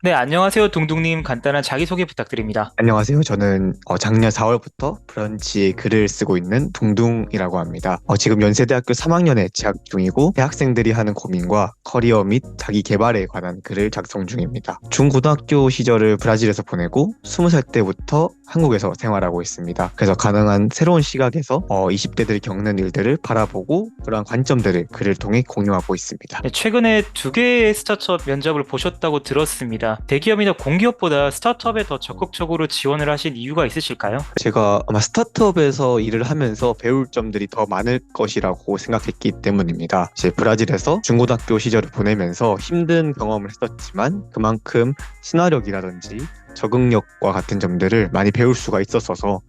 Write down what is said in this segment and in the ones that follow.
네, 안녕하세요, 둥둥님. 간단한 자기소개 부탁드립니다. 안녕하세요. 저는 작년 4월부터 브런치에 글을 쓰고 있는 둥둥이라고 합니다. 지금 연세대학교 3학년에 재학 중이고 대학생들이 하는 고민과 커리어 및 자기 개발에 관한 글을 작성 중입니다. 중고등학교 시절을 브라질에서 보내고 20살 때부터 한국에서 생활하고 있습니다. 그래서 가능한 새로운 시각에서 20대들이 겪는 일들을 바라보고 그러한 관점들을 글을 통해 공유하고 있습니다. 네, 최근에 두 개의 스타트업 면접을 보셨다고 들었습니다. 대기업이나 공기업보다 스타트업에 더 적극적으로 지원을 하신 이유가 있으실까요? 제가 아마 스타트업에서 일을 하면서 배울 점들이 더 많을 것이라고 생각했기 때문입니다. 이제 브라질에서 중고등학교 시절을 보내면서 힘든 경험을 했었지만 그만큼 친화력이라든지 적응력과 같은 점들을 많이 배울 수가 있었어서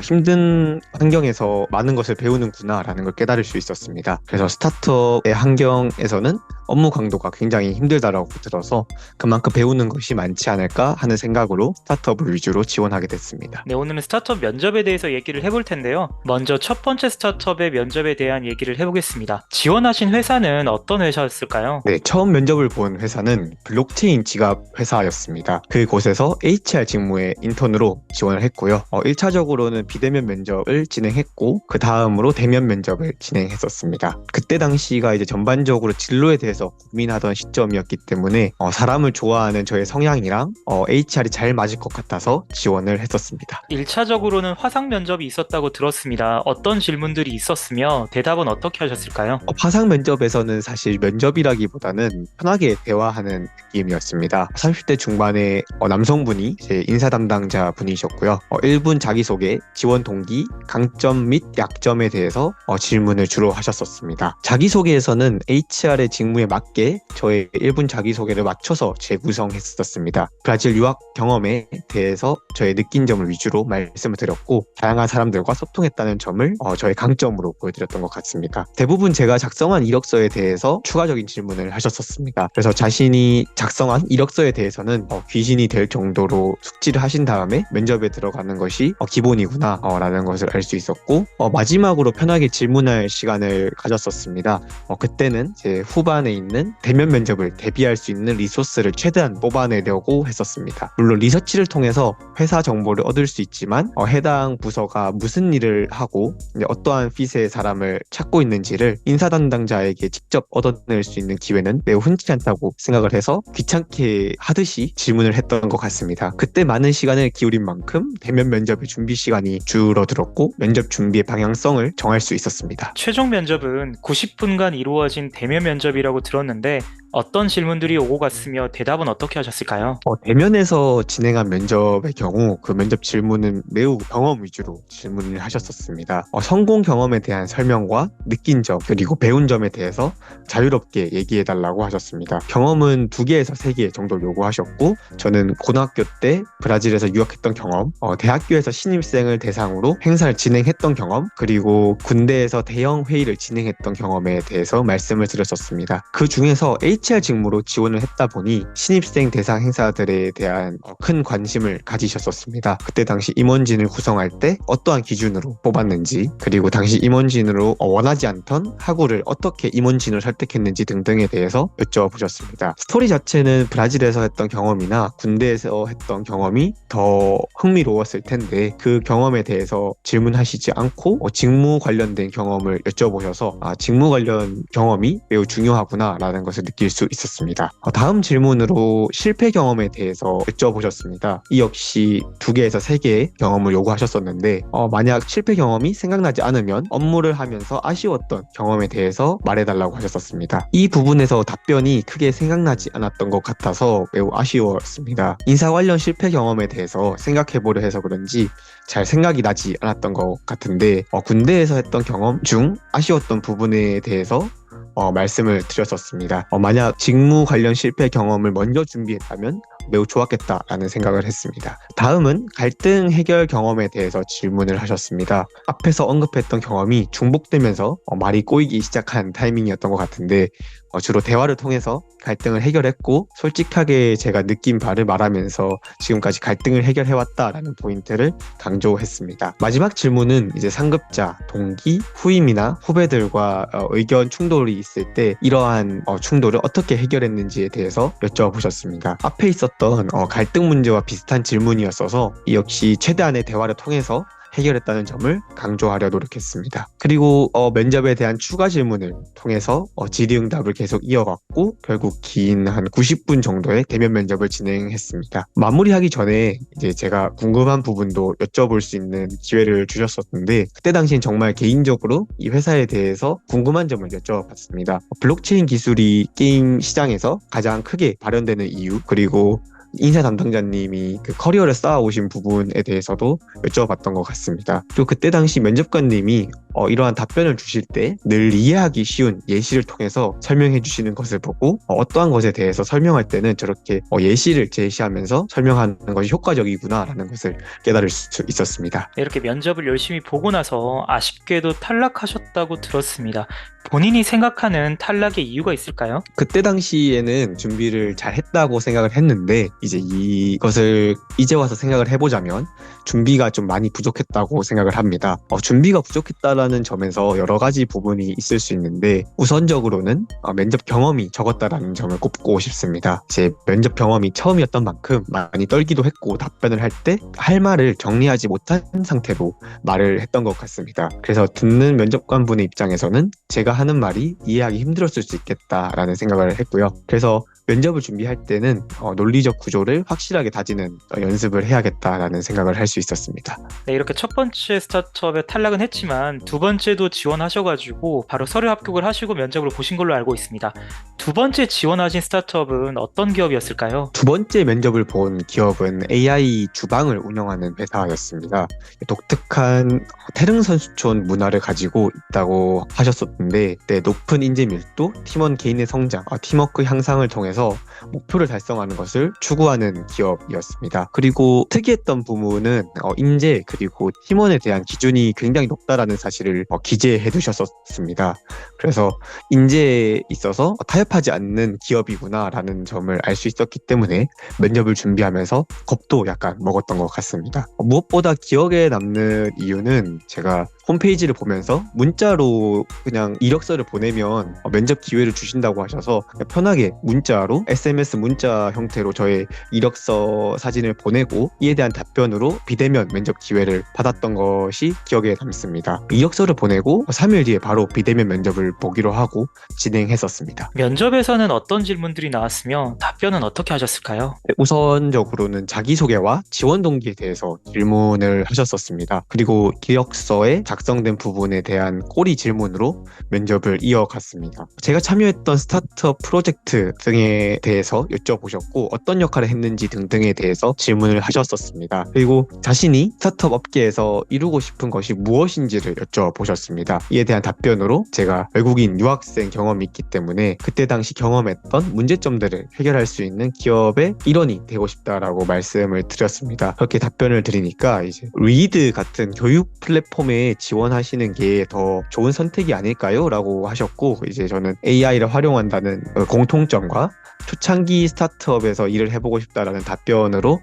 힘든 환경에서 많은 것을 배우는구나라는 걸 깨달을 수 있었습니다. 그래서 스타트업의 환경에서는 업무 강도가 굉장히 힘들다라고 들어서 그만큼 배우는 것이 많지 않을까 하는 생각으로 스타트업을 위주로 지원하게 됐습니다. 네, 오늘은 스타트업 면접에 대해서 얘기를 해볼 텐데요. 먼저 첫 번째 스타트업의 면접에 대한 얘기를 해보겠습니다. 지원하신 회사는 어떤 회사였을까요? 네, 처음 면접을 본 회사는 블록체인 지갑 회사였습니다. 그곳에서 HR 직무에 인턴으로 지원을 했고요. 1차적으로는 비대면 면접을 진행했고 그 다음으로 대면 면접을 진행했었습니다. 그때 당시가 이제 전반적으로 진로에 대해서 고민하던 시점이었기 때문에 사람을 좋아하는 저의 성향이랑 HR이 잘 맞을 것 같아서 지원을 했었습니다. 1차적으로는 화상 면접이 있었다고 들었습니다. 어떤 질문들이 있었으며 대답은 어떻게 하셨을까요? 화상 면접에서는 사실 면접이라기보다는 편하게 대화하는 느낌이었습니다. 30대 중반의 남성분이 제 인사 담당자 분이셨고요. 1분 자기소개, 지원 동기, 강점 및 약점에 대해서 질문을 주로 하셨었습니다. 자기소개에서는 HR의 직무에 맞게 저의 1분 자기소개를 맞춰서 재구성했었습니다. 브라질 유학 경험에 대해서 저의 느낀 점을 위주로 말씀을 드렸고 다양한 사람들과 소통했다는 점을 저의 강점으로 보여드렸던 것 같습니다. 대부분 제가 작성한 이력서에 대해서 추가적인 질문을 하셨었습니다. 그래서 자신이 작성한 이력서에 대해서는 귀신이 될 정도로 숙지를 하신 다음에 면접에 들어가는 것이 기본이구나 라는 것을 알 수 있었고 마지막으로 편하게 질문할 시간을 가졌었습니다. 그때는 제 후반에 있는 대면 면접을 대비할 수 있는 리소스를 최대한 뽑아내려고 했었습니다. 물론 리서치를 통해서 회사 정보를 얻을 수 있지만 해당 부서가 무슨 일을 하고 어떠한 핏의 사람을 찾고 있는지를 인사 담당자에게 직접 얻어낼 수 있는 기회는 매우 흔치 않다고 생각을 해서 귀찮게 하듯이 질문을 했던 것 같습니다. 그때 많은 시간을 기울인 만큼 대면 면접의 준비 시간이 줄어들었고 면접 준비의 방향성을 정할 수 있었습니다. 최종 면접은 90분간 이루어진 대면 면접이라고 들었는데 어떤 질문들이 오고 갔으며 대답은 어떻게 하셨을까요? 대면에서 진행한 면접의 경우 그 면접 질문은 매우 경험 위주로 질문을 하셨었습니다. 성공 경험에 대한 설명과 느낀 점 그리고 배운 점에 대해서 자유롭게 얘기해달라고 하셨습니다. 경험은 2개에서 3개 정도 요구하셨고 저는 고등학교 때 브라질에서 유학했던 경험, 대학교에서 신입생을 대상으로 행사를 진행했던 경험, 그리고 군대에서 대형 회의를 진행했던 경험에 대해서 말씀을 드렸었습니다. 그 중에서 HR 직무로 지원을 했다 보니 신입생 대상 행사들에 대한 큰 관심을 가지셨었습니다. 그때 당시 임원진을 구성할 때 어떠한 기준으로 뽑았는지 그리고 당시 임원진으로 원하지 않던 학우를 어떻게 임원진을 설득했는지 등등에 대해서 여쭤보셨습니다. 스토리 자체는 브라질에서 했던 경험이나 군대에서 했던 경험이 더 흥미로웠을 텐데 그 경험에 대해서 질문하시지 않고 직무 관련된 경험을 여쭤보셔서 직무 관련 경험이 매우 중요하구나 라는 것을 느낄 수 있었습니다. 다음 질문으로 실패 경험에 대해서 여쭤보셨습니다. 이 역시 2개에서 3개의 경험을 요구하셨었는데 만약 실패 경험이 생각나지 않으면 업무를 하면서 아쉬웠던 경험에 대해서 말해달라고 하셨었습니다. 이 부분에서 답변이 크게 생각나지 않았던 것 같아서 매우 아쉬웠습니다. 인사 관련 실패 경험에 대해서 생각해보려 해서 그런지 잘 생각이 나지 않았던 것 같은데 군대에서 했던 경험 중 아쉬웠던 부분에 대해서 말씀을 드렸었습니다. 만약 직무 관련 실패 경험을 먼저 준비했다면 매우 좋았겠다라는 생각을 했습니다. 다음은 갈등 해결 경험에 대해서 질문을 하셨습니다. 앞에서 언급했던 경험이 중복되면서 말이 꼬이기 시작한 타이밍이었던 것 같은데 주로 대화를 통해서 갈등을 해결했고 솔직하게 제가 느낀 바를 말하면서 지금까지 갈등을 해결해왔다라는 포인트를 강조했습니다. 마지막 질문은 이제 상급자, 동기, 후임이나 후배들과 의견 충돌이 있을 때 이러한 충돌을 어떻게 해결했는지에 대해서 여쭤보셨습니다. 앞에 있었던 갈등 문제와 비슷한 질문이었어서 역시 최대한의 대화를 통해서 해결했다는 점을 강조하려 노력했습니다. 그리고 면접에 대한 추가 질문을 통해서 질의응답을 계속 이어갔고 결국 긴 한 90분 정도의 대면 면접을 진행했습니다. 마무리하기 전에 이제 제가 궁금한 부분도 여쭤볼 수 있는 기회를 주셨었는데 그때 당시엔 정말 개인적으로 이 회사에 대해서 궁금한 점을 여쭤봤습니다. 블록체인 기술이 게임 시장에서 가장 크게 발현되는 이유 그리고 인사 담당자님이 그 커리어를 쌓아오신 부분에 대해서도 여쭤봤던 것 같습니다. 또 그때 당시 면접관님이 이러한 답변을 주실 때 늘 이해하기 쉬운 예시를 통해서 설명해 주시는 것을 보고 어떠한 것에 대해서 설명할 때는 저렇게 예시를 제시하면서 설명하는 것이 효과적이구나라는 것을 깨달을 수 있었습니다. 이렇게 면접을 열심히 보고 나서 아쉽게도 탈락하셨다고 들었습니다. 본인이 생각하는 탈락의 이유가 있을까요? 그때 당시에는 준비를 잘 했다고 생각을 했는데 이제 이것을 이제 와서 생각을 해보자면 준비가 좀 많이 부족했다고 생각을 합니다. 준비가 부족했다라는 점에서 여러 가지 부분이 있을 수 있는데 우선적으로는 면접 경험이 적었다라는 점을 꼽고 싶습니다. 제 면접 경험이 처음이었던 만큼 많이 떨기도 했고 답변을 할 때 할 말을 정리하지 못한 상태로 말을 했던 것 같습니다. 그래서 듣는 면접관분의 입장에서는 제가 하는 말이 이해하기 힘들었을 수 있겠다라는 생각을 했고요. 그래서 면접을 준비할 때는 논리적 구조를 확실하게 다지는 연습을 해야겠다라는 생각을 할 수 있었습니다. 네, 이렇게 첫 번째 스타트업에 탈락은 했지만 두 번째도 지원하셔가지고 바로 서류 합격을 하시고 면접을 보신 걸로 알고 있습니다. 두 번째 지원하신 스타트업은 어떤 기업이었을까요? 두 번째 면접을 본 기업은 AI 주방을 운영하는 회사였습니다. 독특한 태릉선수촌 문화를 가지고 있다고 하셨었는데 높은 인재 밀도, 팀원 개인의 성장, 팀워크 향상을 통해서 목표를 달성하는 것을 추구하는 기업이었습니다. 그리고 특이했던 부분은 인재 그리고 팀원에 대한 기준이 굉장히 높다라는 사실을 기재해 두셨었습니다. 그래서 인재에 있어서 타협하지 않는 기업이구나라는 점을 알 수 있었기 때문에 면접을 준비하면서 겁도 약간 먹었던 것 같습니다. 무엇보다 기억에 남는 이유는 제가 홈페이지를 보면서 문자로 그냥 이력서를 보내면 면접 기회를 주신다고 하셔서 편하게 문자로 SMS 문자 형태로 저의 이력서 사진을 보내고 이에 대한 답변으로 비대면 면접 기회를 받았던 것이 기억에 남습니다. 이력서를 보내고 3일 뒤에 바로 비대면 면접을 보기로 하고 진행했었습니다. 면접에서는 어떤 질문들이 나왔으며 답변은 어떻게 하셨을까요? 우선적으로는 자기소개와 지원 동기에 대해서 질문을 하셨었습니다. 그리고 이력서에 작성된 부분에 대한 꼬리 질문으로 면접을 이어갔습니다. 제가 참여했던 스타트업 프로젝트 등에 대해서 여쭤보셨고 어떤 역할을 했는지 등등에 대해서 질문을 하셨었습니다. 그리고 자신이 스타트업 업계에서 이루고 싶은 것이 무엇인지를 여쭤보셨습니다. 이에 대한 답변으로 제가 외국인 유학생 경험이 있기 때문에 그때 당시 경험했던 문제점들을 해결할 수 있는 기업의 일원이 되고 싶다라고 말씀을 드렸습니다. 그렇게 답변을 드리니까 이제 리드 같은 교육 플랫폼에 지원하시는 게 더 좋은 선택이 아닐까요? 라고 하셨고 이제 저는 AI를 활용한다는 공통점과 초창기 스타트업에서 일을 해보고 싶다라는 답변으로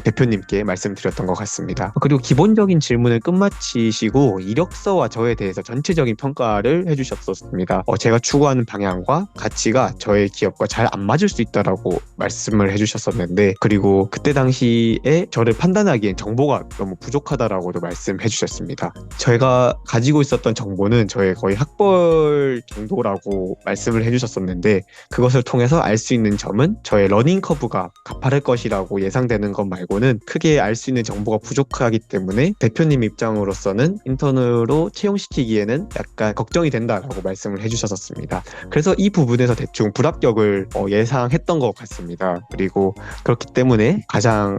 대표님께 말씀드렸던 것 같습니다. 그리고 기본적인 질문을 끝마치시고 이력서와 저에 대해서 전체적인 평가를 해주셨었습니다. 제가 추구하는 방향과 가치가 저의 기업과 잘 안 맞을 수 있다라고 말씀을 해주셨었는데 그리고 그때 당시에 저를 판단하기엔 정보가 너무 부족하다라고도 말씀해 주셨습니다. 제가 가지고 있었던 정보는 저의 거의 학벌 정도라고 말씀을 해주셨었는데 그것을 통해서 알 수 있는 점은 저의 러닝 커브가 가파를 것이라고 예상되는 것 말고는 크게 알 수 있는 정보가 부족하기 때문에 대표님 입장으로서는 인턴으로 채용시키기에는 약간 걱정이 된다라고 말씀을 해주셨었습니다. 그래서 이 부분에서 대충 불합격을 예상했던 것 같습니다. 그리고 그렇기 때문에 가장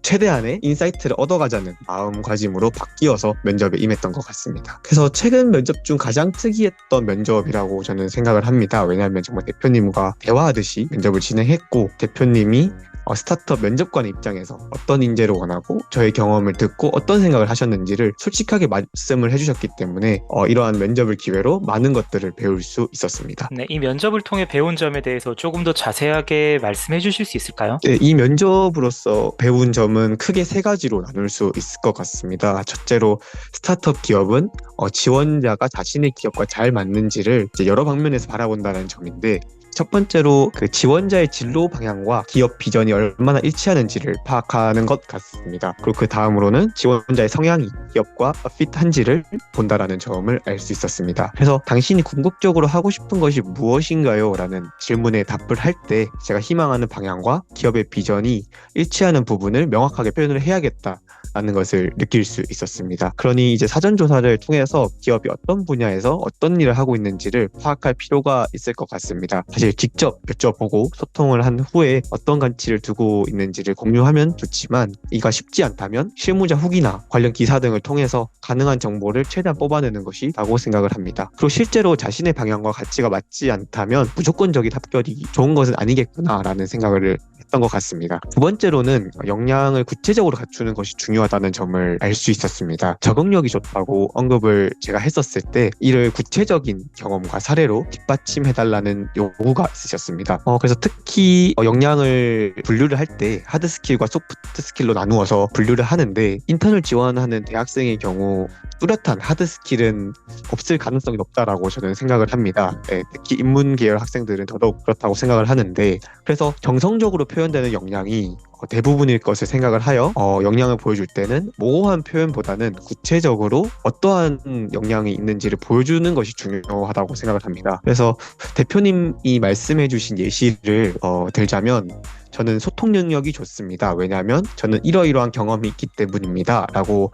최대한의 인사이트를 얻어가자는 마음가짐으로 바뀌어서 면접에 임했던 것 같습니다. 그래서 최근 면접 중 가장 특이했던 면접이라고 저는 생각을 합니다. 왜냐하면 정말 대표님과 대화하듯이 면접을 진행했고 대표님이 스타트업 면접관 입장에서 어떤 인재를 원하고 저의 경험을 듣고 어떤 생각을 하셨는지를 솔직하게 말씀을 해주셨기 때문에 이러한 면접을 기회로 많은 것들을 배울 수 있었습니다. 네, 이 면접을 통해 배운 점에 대해서 조금 더 자세하게 말씀해 주실 수 있을까요? 네, 이 면접으로서 배운 점은 크게 세 가지로 나눌 수 있을 것 같습니다. 첫째로 스타트업 기업은 지원자가 자신의 기업과 잘 맞는지를 이제 여러 방면에서 바라본다는 점인데, 첫 번째로 그 지원자의 진로 방향과 기업 비전이 얼마나 일치하는지를 파악하는 것 같습니다. 그리고 그 다음으로는 지원자의 성향이 기업과 핏한지를 본다라는 점을 알 수 있었습니다. 그래서 당신이 궁극적으로 하고 싶은 것이 무엇인가요? 라는 질문에 답을 할 때 제가 희망하는 방향과 기업의 비전이 일치하는 부분을 명확하게 표현을 해야겠다 라는 것을 느낄 수 있었습니다. 그러니 이제 사전조사를 통해서 기업이 어떤 분야에서 어떤 일을 하고 있는지를 파악할 필요가 있을 것 같습니다. 사실 직접 여쭤보고 소통을 한 후에 어떤 가치를 두고 있는지를 공유하면 좋지만, 이가 쉽지 않다면 실무자 후기나 관련 기사 등을 통해서 가능한 정보를 최대한 뽑아내는 것이라고 생각을 합니다. 그리고 실제로 자신의 방향과 가치가 맞지 않다면 무조건적인 합격이 좋은 것은 아니겠구나라는 생각을 했던 것 같습니다. 두 번째로는 역량을 구체적으로 갖추는 것이 중요하다는 점을 알 수 있었습니다. 적응력이 좋다고 언급을 제가 했었을 때 이를 구체적인 경험과 사례로 뒷받침해달라는 요구가 있으셨습니다. 그래서 특히 역량을 분류를 할 때 하드 스킬과 소프트 스킬로 나누어서 분류를 하는데, 인턴을 지원하는 대학생의 경우 뚜렷한 하드 스킬은 없을 가능성이 높다라고 저는 생각을 합니다. 네, 특히 인문 계열 학생들은 더더욱 그렇다고 생각을 하는데, 그래서 정성적으로 표현되는 역량이 대부분일 것을 생각을 하여 역량을 보여줄 때는 모호한 표현보다는 구체적으로 어떠한 역량이 있는지를 보여주는 것이 중요하다고 생각을 합니다. 그래서 대표님이 말씀해 주신 예시를 들자면, 저는 소통 능력이 좋습니다. 왜냐하면 저는 이러이러한 경험이 있기 때문입니다. 라고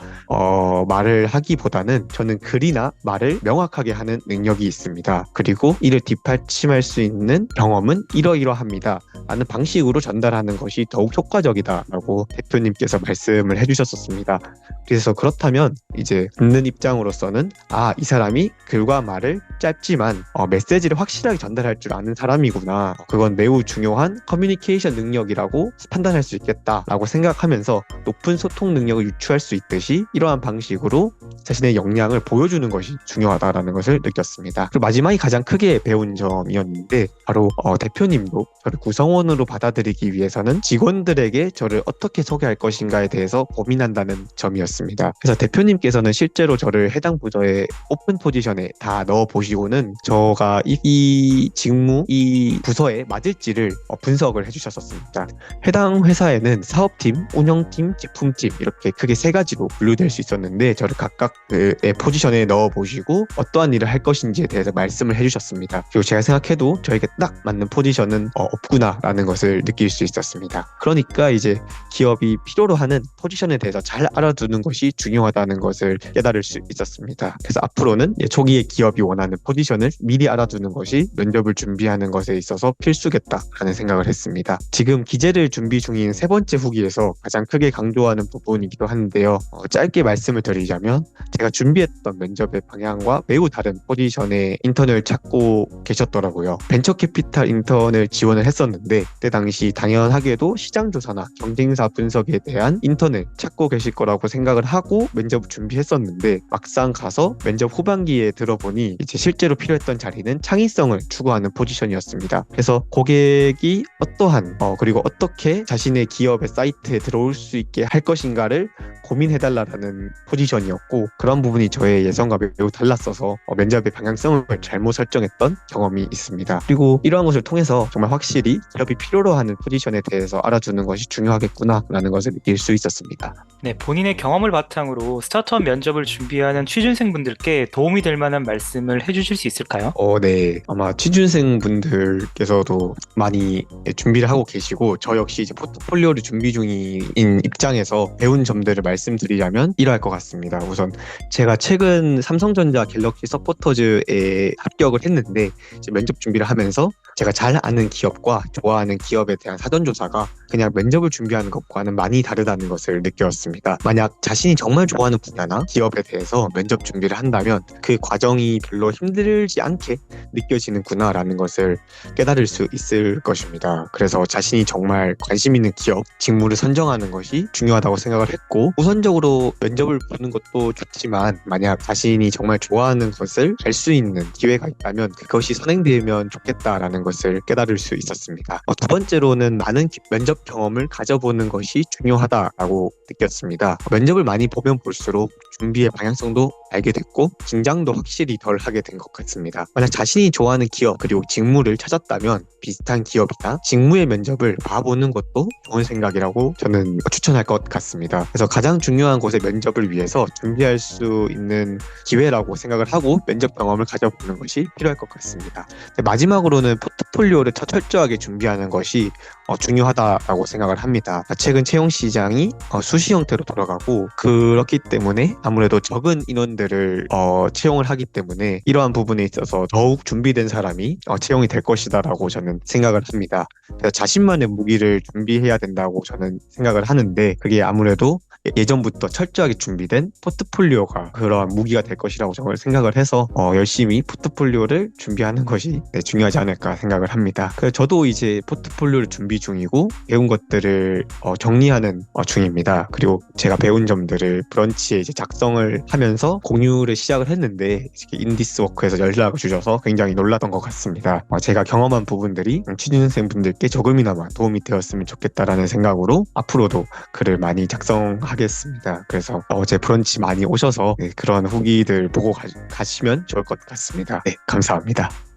말을 하기보다는 저는 글이나 말을 명확하게 하는 능력이 있습니다. 그리고 이를 뒷받침할 수 있는 경험은 이러이러합니다. 라는 방식으로 전달하는 것이 더욱 효과적이다라고 대표님께서 말씀을 해주셨었습니다. 그래서 그렇다면 이제 듣는 입장으로서는 이 사람이 글과 말을 짧지만 메시지를 확실하게 전달할 줄 아는 사람이구나. 그건 매우 중요한 커뮤니케이션 능력이라고 판단할 수 있겠다라고 생각하면서 높은 소통 능력을 유추할 수 있듯이 이러한 방식으로 자신의 역량을 보여주는 것이 중요하다라는 것을 느꼈습니다. 그리고 마지막이 가장 크게 배운 점이었는데, 바로 대표님도 저를 구성원으로 받아들이기 위해서는 직원들에게 저를 어떻게 소개할 것인가에 대해서 고민한다는 점이었습니다. 그래서 대표님께서는 실제로 저를 해당 부서의 오픈 포지션에 다 넣어보시고는 저가 이 직무, 이 부서에 맞을지를 분석을 해주셨었습니다. 해당 회사에는 사업팀, 운영팀, 제품팀 이렇게 크게 세 가지로 분류될 수 있었는데, 저를 각각 그 포지션에 넣어보시고 어떠한 일을 할 것인지에 대해서 말씀을 해주셨습니다. 그리고 제가 생각해도 저에게 딱 맞는 포지션은 없구나라는 것을 느낄 수 있었습니다. 그러니까 이제 기업이 필요로 하는 포지션에 대해서 잘 알아두는 것이 중요하다는 것을 깨달을 수 있었습니다. 그래서 앞으로는 초기에 기업이 원하는 포지션을 미리 알아두는 것이 면접을 준비하는 것에 있어서 필수겠다라는 생각을 했습니다. 지금 기재를 준비 중인 세 번째 후기에서 가장 크게 강조하는 부분이기도 한데요. 짧게 말씀을 드리자면, 제가 준비했던 면접의 방향과 매우 다른 포지션의 인턴을 찾고 계셨더라고요. 벤처 캐피탈 인턴을 지원을 했었는데, 그때 당시 당연하게도 시장조사나 경쟁사 분석에 대한 인턴을 찾고 계실 거라고 생각을 하고 면접 준비했었는데, 막상 가서 면접 후반기에 들어보니 이제 실제로 필요했던 자리는 창의성을 추구하는 포지션이었습니다. 그래서 고객이 어떠한 그리고 어떻게 자신의 기업의 사이트에 들어올 수 있게 할 것인가를 고민해달라는 포지션이었고, 그런 부분이 저의 예상과 매우 달랐어서 면접의 방향성을 잘못 설정했던 경험이 있습니다. 그리고 이러한 것을 통해서 정말 확실히 기업이 필요로 하는 포지션에 대해서 알아두는 것이 중요하겠구나라는 것을 느낄 수 있었습니다. 네, 본인의 경험을 바탕으로 스타트업 면접을 준비하는 취준생분들께 도움이 될 만한 말씀을 해주실 수 있을까요? 네. 아마 취준생 분들께서도 많이 준비를 하고 계시고, 저 역시 이제 포트폴리오를 준비 중인 입장에서 배운 점들을 말씀드리자면 이러할 것 같습니다. 우선 제가 최근 삼성전자 갤럭시 서포터즈에 합격을 했는데, 이제 면접 준비를 하면서 제가 잘 아는 기업과 좋아하는 기업에 대한 사전조사가 그냥 면접을 준비하는 것 면접과는 많이 다르다는 것을 느꼈습니다. 만약 자신이 정말 좋아하는 분야나 기업에 대해서 면접 준비를 한다면 그 과정이 별로 힘들지 않게 느껴지는구나라는 것을 깨달을 수 있을 것입니다. 그래서 자신이 정말 관심 있는 기업, 직무를 선정하는 것이 중요하다고 생각을 했고, 우선적으로 면접을 보는 것도 좋지만 만약 자신이 정말 좋아하는 것을 할 수 있는 기회가 있다면 그것이 선행되면 좋겠다라는 것을 깨달을 수 있었습니다. 두 번째로는 많은 면접 경험을 가져보는 것이 중요하다라고 느꼈습니다. 면접을 많이 보면 볼수록 준비의 방향성도 알게 됐고 긴장도 확실히 덜 하게 된 것 같습니다. 만약 자신이 좋아하는 기업 그리고 직무를 찾았다면 비슷한 기업이나 직무의 면접을 봐보는 것도 좋은 생각이라고 저는 추천할 것 같습니다. 그래서 가장 중요한 곳의 면접을 위해서 준비할 수 있는 기회라고 생각을 하고 면접 경험을 가져보는 것이 필요할 것 같습니다. 마지막으로는 포트폴리오를 철저하게 준비하는 것이 중요하다라고 생각을 합니다. 최근 채용 시장이 수시 형태로 돌아가고 그렇기 때문에 아무래도 적은 인원들을 채용을 하기 때문에 이러한 부분에 있어서 더욱 준비된 사람이 채용이 될 것이다라고 저는 생각을 합니다. 그래서 자신만의 무기를 준비해야 된다고 저는 생각을 하는데 그게 아무래도 예전부터 철저하게 준비된 포트폴리오가 그러한 무기가 될 것이라고 저는 생각을 해서 열심히 포트폴리오를 준비하는 것이 중요하지 않을까 생각을 합니다. 그래서 저도 이제 포트폴리오를 준비 중이고 배운 것들을 정리하는 중입니다. 그리고 제가 배운 점들을 브런치에 이제 작성을 하면서 공유를 시작을 했는데 인디스워크에서 연락을 주셔서 굉장히 놀랐던 것 같습니다. 제가 경험한 부분들이 취준생분들께 조금이나마 도움이 되었으면 좋겠다라는 생각으로 앞으로도 글을 많이 작성하겠습니다. 그래서 어제 브런치 많이 오셔서 그런 후기들 보고 가시면 좋을 것 같습니다. 네, 감사합니다.